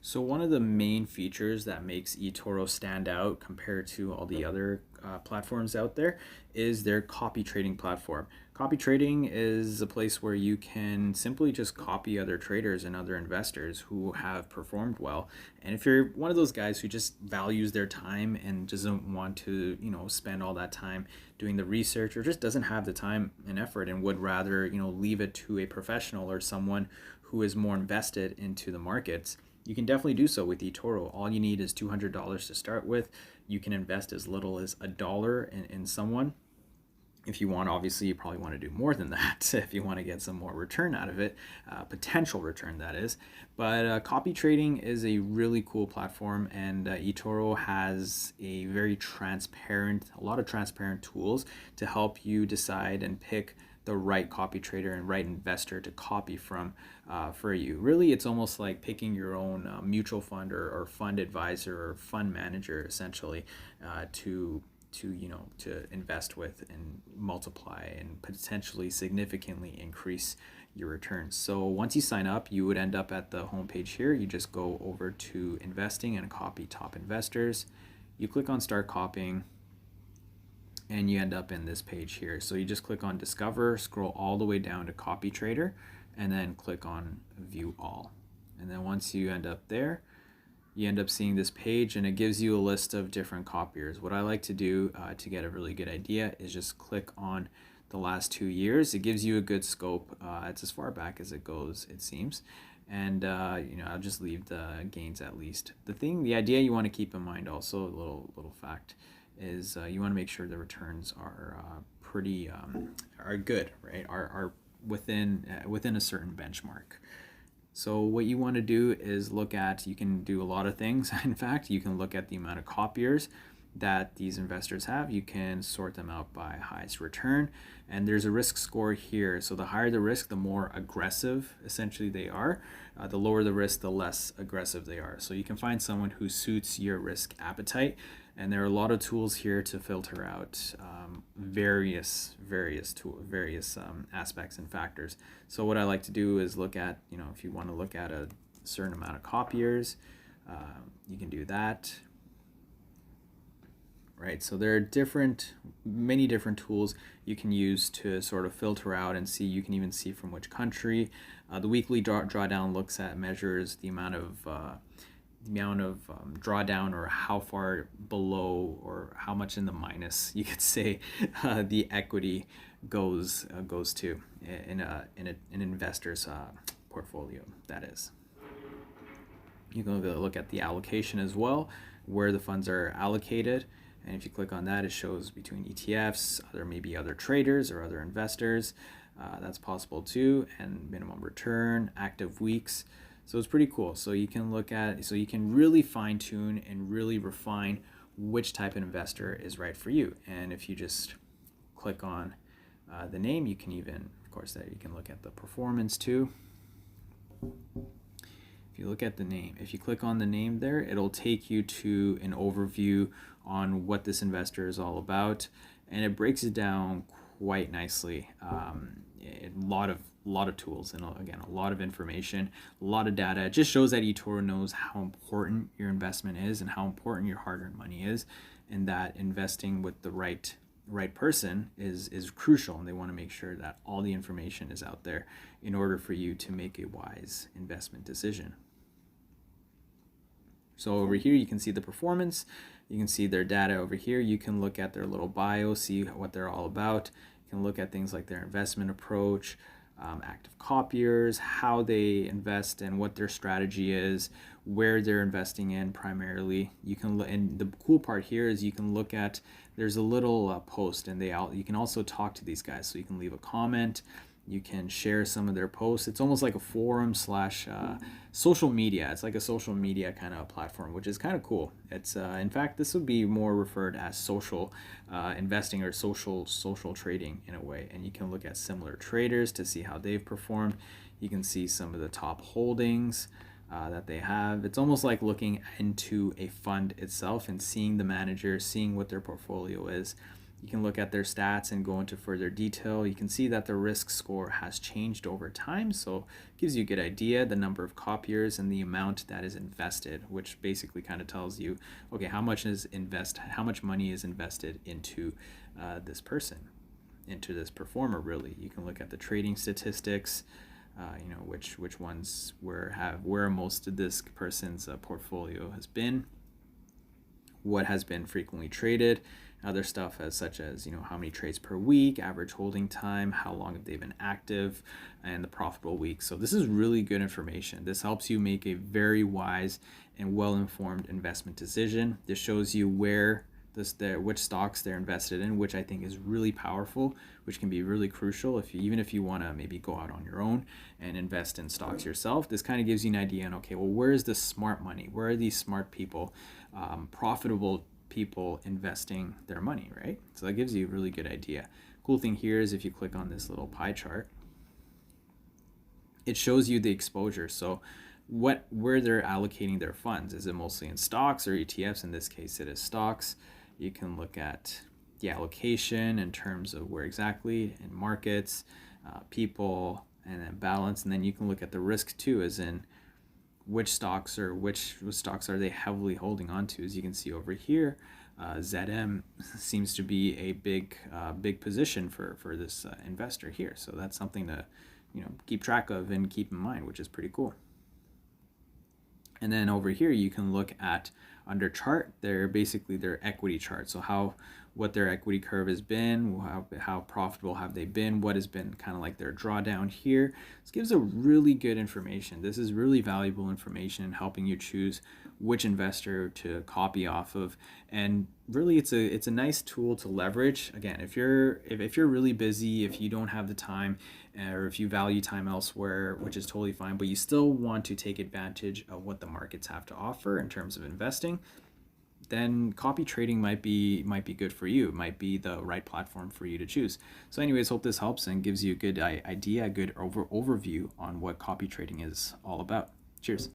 So one of the main features that makes eToro stand out compared to all the other platforms out there is their copy trading platform. Copy trading is a place where you can simply just copy other traders and other investors who have performed well. And if you're one of those guys who just values their time and doesn't want to, spend all that time doing the research, or just doesn't have the time and effort and would rather, leave it to a professional or someone who is more invested into the markets, you can definitely do so with eToro. All you need is $200 to start with. You can invest as little as $1 in someone. If you want, obviously, you probably want to do more than that if you want to get some more return out of it, potential return, that is. But copy trading is a really cool platform, and eToro has a lot of transparent tools to help you decide and pick the right copy trader and right investor to copy from for you. Really, it's almost like picking your own mutual fund or fund advisor or fund manager, essentially, to invest with and multiply and potentially significantly increase your returns. So once you sign up, you would end up at the homepage here. You just go over to investing and copy top investors. You click on start copying, and you end up in this page here. So you just click on discover, scroll all the way down to copy trader, and then click on view all. And then once you end up there, you end up seeing this page, and it gives you a list of different copiers. What I like to do to get a really good idea is just click on the last 2 years. It gives you a good scope. It's as far back as it goes, it seems. And I'll just leave the gains at least. The idea you want to keep in mind also, a little fact, is you want to make sure the returns are pretty are good, right? Are within a certain benchmark. So what you want to do is you can do a lot of things. In fact, you can look at the amount of copiers that these investors have. You can sort them out by highest return, and there's a risk score here. So the higher the risk, the more aggressive essentially they are. The lower the risk, the less aggressive they are. So you can find someone who suits your risk appetite, and there are a lot of tools here to filter out various aspects and factors. So what I like to do is look at, if you want to look at a certain amount of copiers, you can do that. Right, so there are many different tools you can use to sort of filter out and see. You can even see from which country. The weekly drawdown measures the amount of drawdown, or how far below or how much in the minus, you could say, the equity goes to in an investor's portfolio, that is. You can look at the allocation as well, where the funds are allocated. And if you click on that, it shows between ETFs, maybe other traders or other investors. That's possible too. And minimum return, active weeks. So it's pretty cool. So you can you can really fine tune and really refine which type of investor is right for you. And if you just click on the name, you can even, of course, you can look at the performance too. If you look at the name, if you click on the name there, it'll take you to an overview on what this investor is all about, and it breaks it down quite nicely. A lot of tools, and again, a lot of information, a lot of data. It just shows that eToro knows how important your investment is and how important your hard-earned money is, and that investing with the right person is crucial, and they want to make sure that all the information is out there in order for you to make a wise investment decision. So over here you can see the performance, you can see their data over here, you can look at their little bio, see what they're all about. You can look at things like their investment approach, active copiers, how they invest and what their strategy is, where they're investing in primarily. You can and the cool part here is you can look at, there's a little post, and you can also talk to these guys. So you can leave a comment, you can share some of their posts. It's almost like a forum slash social media. It's like a social media kind of platform, which is kind of cool. It's in fact, this would be more referred as social investing or social trading in a way. And you can look at similar traders to see how they've performed. You can see some of the top holdings that they have. It's almost like looking into a fund itself and seeing the manager, seeing what their portfolio is. You can look at their stats and go into further detail. You can see that the risk score has changed over time, so it gives you a good idea, the number of copiers and the amount that is invested, which basically kind of tells you, okay, how much money is invested into this person, into this performer. Really, you can look at the trading statistics, which ones where most of this person's portfolio has been, what has been frequently traded, other stuff such as how many trades per week, average holding time, how long have they been active, and the profitable week. So this is really good information. This helps you make a very wise and well-informed investment decision. This shows you which stocks they're invested in, which I think is really powerful, which can be really crucial even if you want to maybe go out on your own and invest in stocks yourself. This kind of gives you an idea on, okay, well, where is the smart money? Where are these smart people, profitable people investing their money, right? So that gives you a really good idea. Cool thing here is if you click on this little pie chart, it shows you the exposure. So where they're allocating their funds. Is it mostly in stocks or ETFs? In this case, it is stocks. You can look at the allocation in terms of where exactly in markets, people, and then balance. And then you can look at the risk too, as in which stocks are they heavily holding on to. As you can see over here, ZM seems to be a big position for this investor here. So that's something to keep track of and keep in mind, which is pretty cool. And then over here you can look at under chart, their equity chart. So what their equity curve has been, how profitable have they been, what has been kind of like their drawdown here. This gives a really good information. This is really valuable information in helping you choose which investor to copy off of. And really it's a nice tool to leverage. Again, if you're really busy, if you don't have the time, or if you value time elsewhere, which is totally fine, but you still want to take advantage of what the markets have to offer in terms of investing, then copy trading might be good for you. It might be the right platform for you to choose. So anyways, hope this helps and gives you a good idea, a good overview on what copy trading is all about. Cheers.